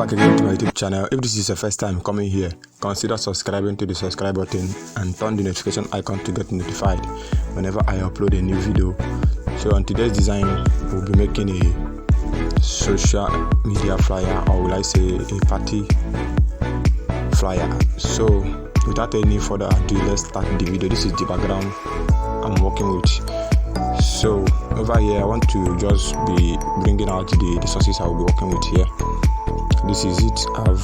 back again to my YouTube channel. If this is your first time coming here, consider subscribing to the subscribe button and turn the notification icon to get notified whenever I upload a new video. So on today's design, we'll be making a social media flyer, or will I say a party flyer. So without any further ado, let's start the video. This is the background I'm working with. So over here I want to just be bringing out the sources I will be working with here. This is it. I've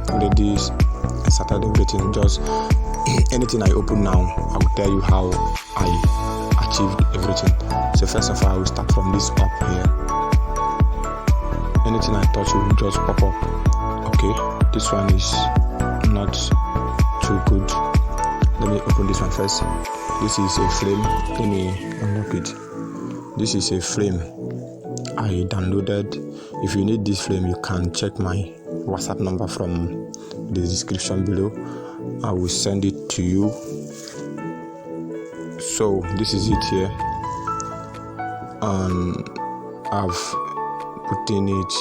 already started everything. Just anything I open now, I will tell you how I achieved everything. So first of all, I will start from this up here. Anything I touch will just pop up. Okay, this one is not too good. Let me open this one first. This is a frame. Let me unlock it. This is a frame I downloaded. If you need this frame, you can check my WhatsApp number from the description below. I will send it to you. So this is it here, and I've put in it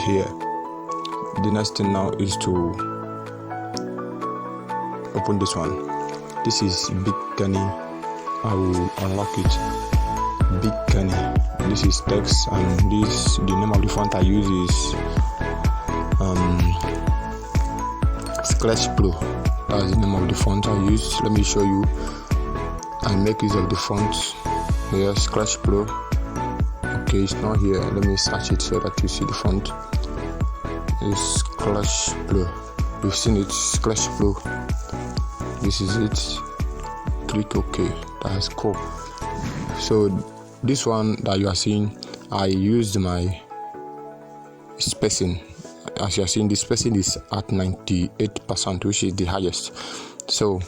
here. The next thing now is to open this one. This is Big Kenny. I will unlock it. Big Kenny. This is text, and the name of the font I use is Splash Pro. That's the name of the font I use. Let me show you. I make use of the font here, Splash Pro. Okay, it's not here. Let me search it so that you see the font. It's Splash Pro. You've seen it, Splash Pro. This is it. Click OK. That's cool. So this one that you are seeing, I used my spacing. As you are seeing, the spacing is at 98%, which is the highest. So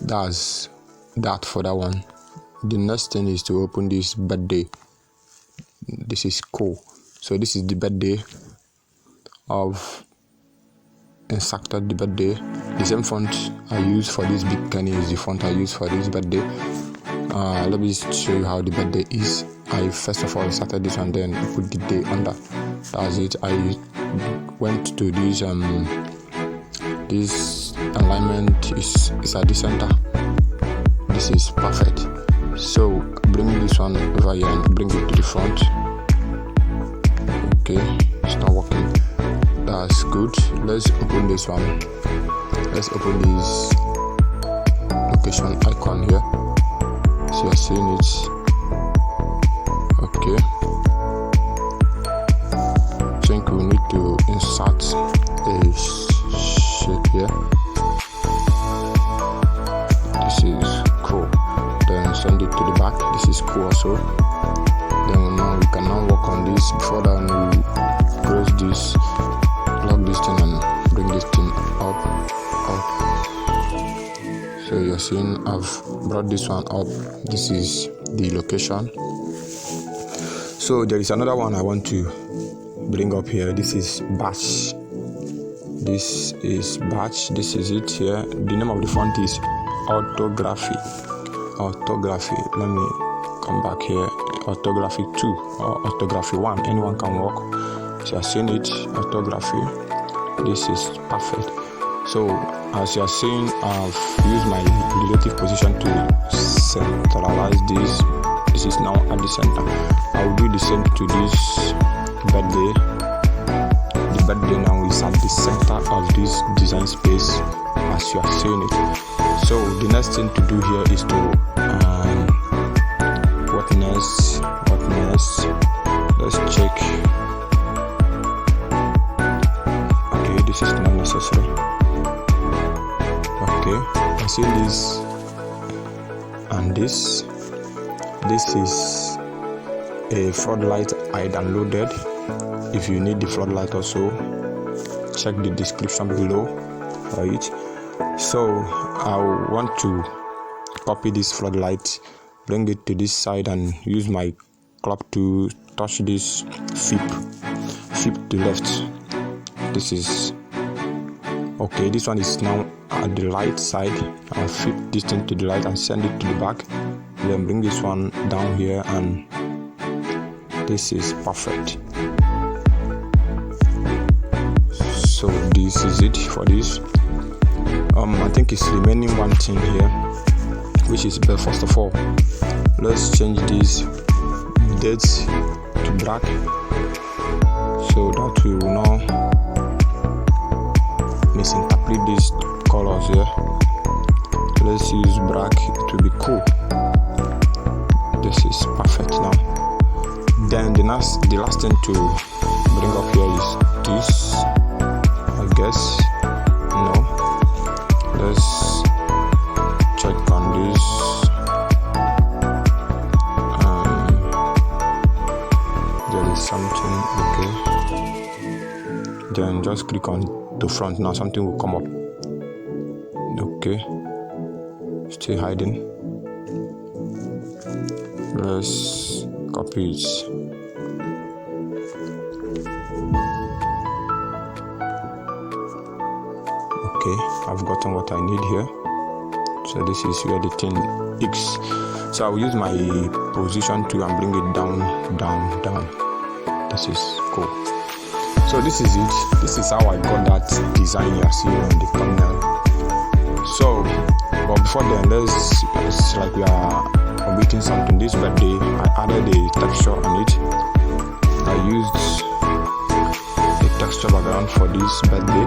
that's that for that one. The next thing is to open this birthday. This is cool. So this is the birthday of inserted the birthday. The same font I use for this Big Kenny is the font I use for this birthday. Let me show you how the birthday is. I first of all started this and then put the day under. That's it. I went to this this alignment is at the center. This is perfect. So bring this one over here and bring it to the front. Okay, it's not working. That's good. Let's open this one. Let's open this location icon here. So you're seeing it. Okay. I think we need to insert a shape here. This is cool. Then send it to the back. This is cool also. Then now we can now work on this. Before that, we close this, lock this thing, and bring this thing up. So you're seeing I've brought this one up. This is the location. So there is another one I want to bring up here. This is batch. This is batch. This is it here. The name of the font is orthography. Let me come back here. Orthography 2 or orthography 1. Anyone can work. So you're seeing it. Orthography. This is perfect. So as you are seeing, I've used my relative position to centralize this. This is now at the center. I will do the same to this birthday. The birthday now is at the center of this design space, as you are seeing it. So the next thing to do here is to what next? Let's check. Okay, this is not necessary. Okay, I see this and this. This is a floodlight I downloaded. If you need the floodlight also, check the description below for it. So I want to copy this floodlight, bring it to this side, and use my club to touch this flip to left. This is okay. This one is now at the right side. I'll flip this thing to the right and send it to the back. Then bring this one down here, and this is perfect. So this is it for this. I think it's remaining one thing here, which is, but first of all, let's change these dates to black so that we will not misinterpret these colors here. Let's use black, it will be cool. This is perfect now. Then the last thing to bring up here is this, I guess. No, let's check on this. There is something, okay. Then just click on the front. Now something will come up. Okay, still hiding. Let's copy it. Okay, I've gotten what I need here. So this is where the thing is. So I will use my position tool and bring it down. This is cool. So this is it. This is how I got that design you're seeing on the thumbnail. So, but before then, it's like we are making something. This birthday, I added a texture on it. I used a texture background for this birthday.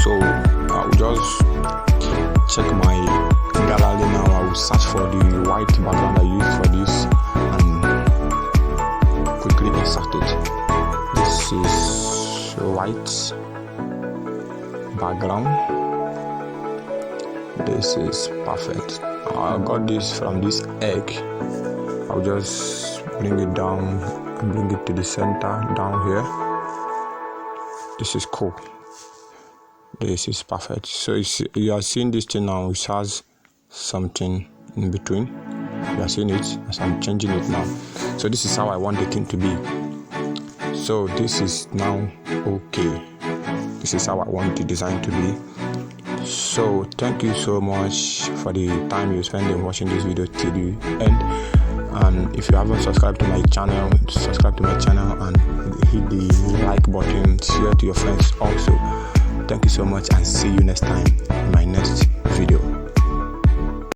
So I'll just check my gallery now. I will search for the white background I used for this and quickly insert it. This is white background. This is perfect. I got this from this egg. I'll just bring it down and bring it to the center down here. This is cool. This is perfect. So you are seeing this thing now. It has something in between. You are seeing it as I'm changing it now. So this is how I want the thing to be. So this is now okay. This is how I want the design to be. So thank you so much for the time you spend in watching this video till the end. And if you haven't subscribed to my channel, subscribe to my channel and hit the like button, share to your friends also. Thank you so much and see you next time in my next video.